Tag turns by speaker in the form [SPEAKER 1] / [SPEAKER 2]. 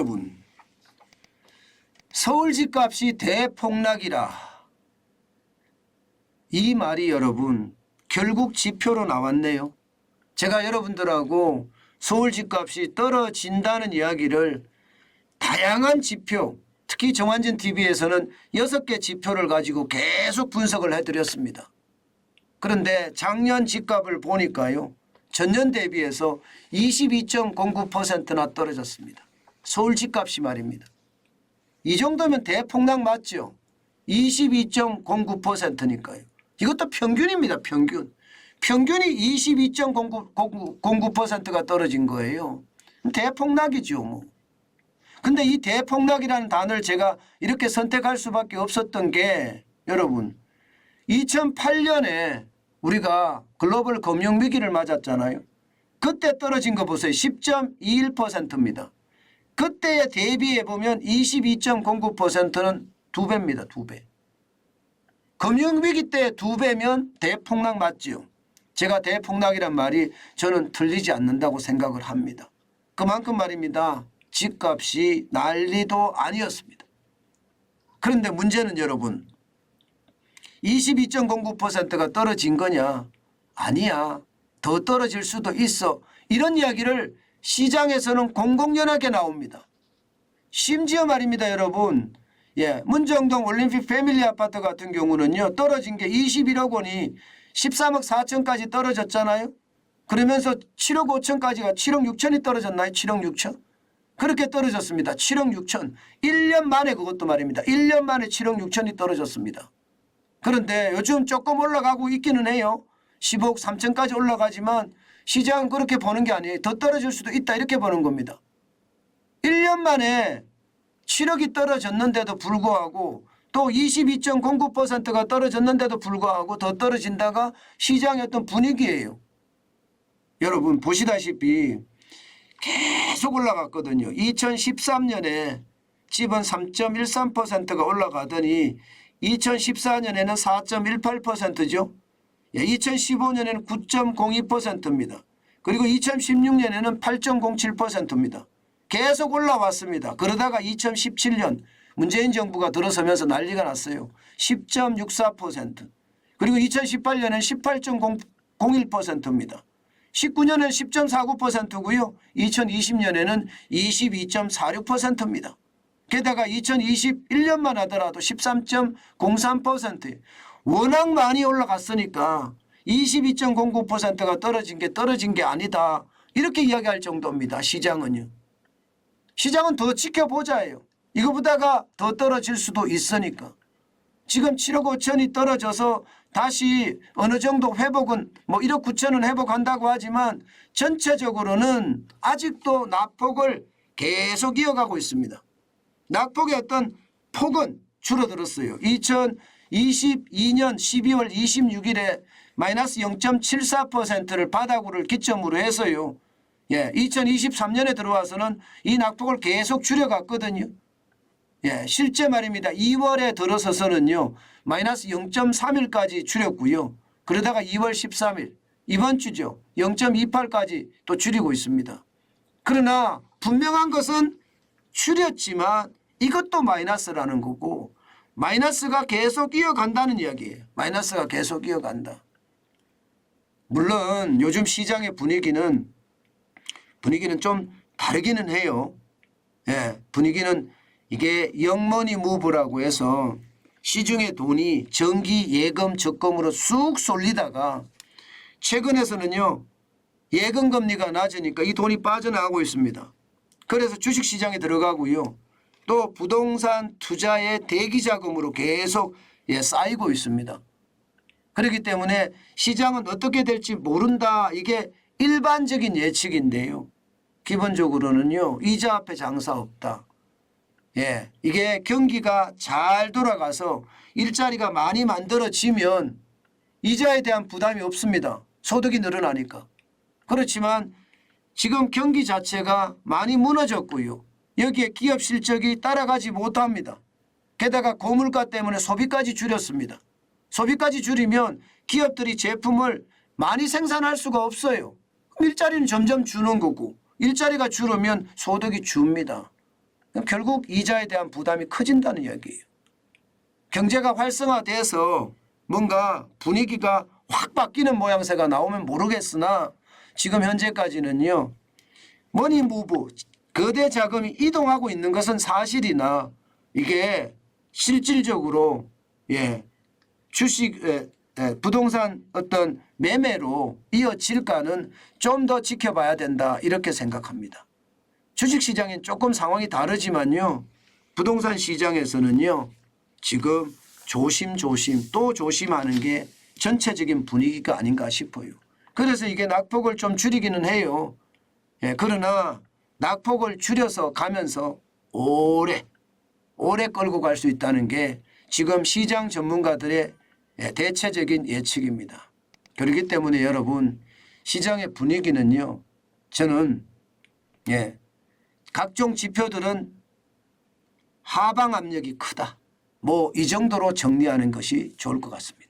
[SPEAKER 1] 여러분, 서울 집값이 대폭락이라, 이 말이 여러분 결국 지표로 나왔네요. 제가 여러분들하고 서울 집값이 떨어진다는 이야기를 다양한 지표, 특히 정환진 TV에서는 6개 지표를 가지고 계속 분석을 해드렸습니다. 그런데 작년 집값을 보니까요, 전년 대비해서 22.09%나 떨어졌습니다. 서울 집값이 말입니다. 이 정도면 대폭락 맞죠? 22.09%니까요. 이것도 평균입니다. 평균. 평균이 22.09%가 떨어진 거예요. 대폭락이죠. 뭐. 근데 이 대폭락이라는 단어를 제가 이렇게 선택할 수밖에 없었던 게 여러분 2008년에 우리가 글로벌 금융위기를 맞았잖아요. 그때 떨어진 거 보세요. 10.21%입니다. 그때에 대비해 보면 22.09%는 2배입니다. 2배. 금융위기 때 2배면 대폭락 맞죠. 제가 대폭락이란 말이 저는 틀리지 않는다고 생각을 합니다. 그만큼 말입니다. 집값이 난리도 아니었습니다. 그런데 문제는 여러분 22.09%가 떨어진 거냐? 아니야. 더 떨어질 수도 있어. 이런 이야기를 시장에서는 공공연하게 나옵니다. 심지어 말입니다. 여러분. 문정동 올림픽 패밀리 아파트 같은 경우는요. 떨어진 게 21억 원이 13억 4천까지 떨어졌잖아요. 그러면서 7억 5천까지가 7억 6천이 떨어졌나요? 7억 6천? 그렇게 떨어졌습니다. 7억 6천. 1년 만에 그것도 말입니다. 1년 만에 7억 6천이 떨어졌습니다. 그런데 요즘 조금 올라가고 있기는 해요. 15억 3천까지 올라가지만 시장은 그렇게 보는 게 아니에요. 더 떨어질 수도 있다 이렇게 보는 겁니다. 1년 만에 7억이 떨어졌는데도 불구하고 또 22.09%가 떨어졌는데도 불구하고 더 떨어진다가 시장의 어떤 분위기예요. 여러분 보시다시피 계속 올라갔거든요. 2013년에 집은 3.13%가 올라가더니 2014년에는 4.18%죠. 2015년에는 9.02%입니다. 그리고 2016년에는 8.07%입니다. 계속 올라왔습니다. 그러다가 2017년 문재인 정부가 들어서면서 난리가 났어요. 10.64%. 그리고 2018년에는 18.01%입니다. 19년에는 10.49%고요. 2020년에는 22.46%입니다. 게다가 2021년만 하더라도 13.03%. 워낙 많이 올라갔으니까 22.09%가 떨어진 게 아니다. 이렇게 이야기할 정도입니다. 시장은요. 시장은 더 지켜보자예요. 이거보다가 더 떨어질 수도 있으니까. 지금 7억 5천이 떨어져서 다시 어느 정도 회복은 뭐 1억 9천은 회복한다고 하지만 전체적으로는 아직도 낙폭을 계속 이어가고 있습니다. 낙폭의 어떤 폭은 줄어들었어요. 2022년 12월 26일에 마이너스 0.74%를 바닥으로 기점으로 해서요. 2023년에 들어와서는 이 낙폭을 계속 줄여갔거든요. 실제 말입니다. 2월에 들어서서는요. 마이너스 0.31까지 줄였고요. 그러다가 2월 13일 이번 주죠. 0.28까지 또 줄이고 있습니다. 그러나 분명한 것은 줄였지만 이것도 마이너스라는 거고 마이너스가 계속 이어간다는 이야기예요. 마이너스가 계속 이어간다. 물론 요즘 시장의 분위기는 좀 다르기는 해요. 분위기는 이게 영머니 무브라고 해서 시중의 돈이 정기 예금 적금으로 쑥 쏠리다가 최근에서는요. 예금 금리가 낮으니까 이 돈이 빠져나가고 있습니다. 그래서 주식시장에 들어가고요. 또 부동산 투자의 대기자금으로 계속 쌓이고 있습니다. 그렇기 때문에 시장은 어떻게 될지 모른다. 이게 일반적인 예측인데요. 기본적으로는요. 이자 앞에 장사 없다. 이게 경기가 잘 돌아가서 일자리가 많이 만들어지면 이자에 대한 부담이 없습니다. 소득이 늘어나니까. 그렇지만 지금 경기 자체가 많이 무너졌고요. 여기에 기업 실적이 따라가지 못합니다. 게다가 고물가 때문에 소비까지 줄였습니다. 소비까지 줄이면 기업들이 제품을 많이 생산할 수가 없어요. 일자리는 점점 주는 거고 일자리가 줄으면 소득이 줍니다. 그럼 결국 이자에 대한 부담이 커진다는 이야기예요. 경제가 활성화돼서 뭔가 분위기가 확 바뀌는 모양새가 나오면 모르겠으나 지금 현재까지는요. 머니무브 거대 자금이 이동하고 있는 것은 사실이나 이게 실질적으로 주식 부동산 어떤 매매로 이어질까는 좀 더 지켜봐야 된다 이렇게 생각합니다. 주식시장엔 조금 상황이 다르지만요. 부동산 시장에서는요. 지금 조심조심 또 조심하는 게 전체적인 분위기가 아닌가 싶어요. 그래서 이게 낙폭을 좀 줄이기는 해요. 그러나 낙폭을 줄여서 가면서 오래 끌고 갈 수 있다는 게 지금 시장 전문가들의 대체적인 예측입니다. 그렇기 때문에 여러분 시장의 분위기는요. 저는 각종 지표들은 하방 압력이 크다. 뭐 이 정도로 정리하는 것이 좋을 것 같습니다.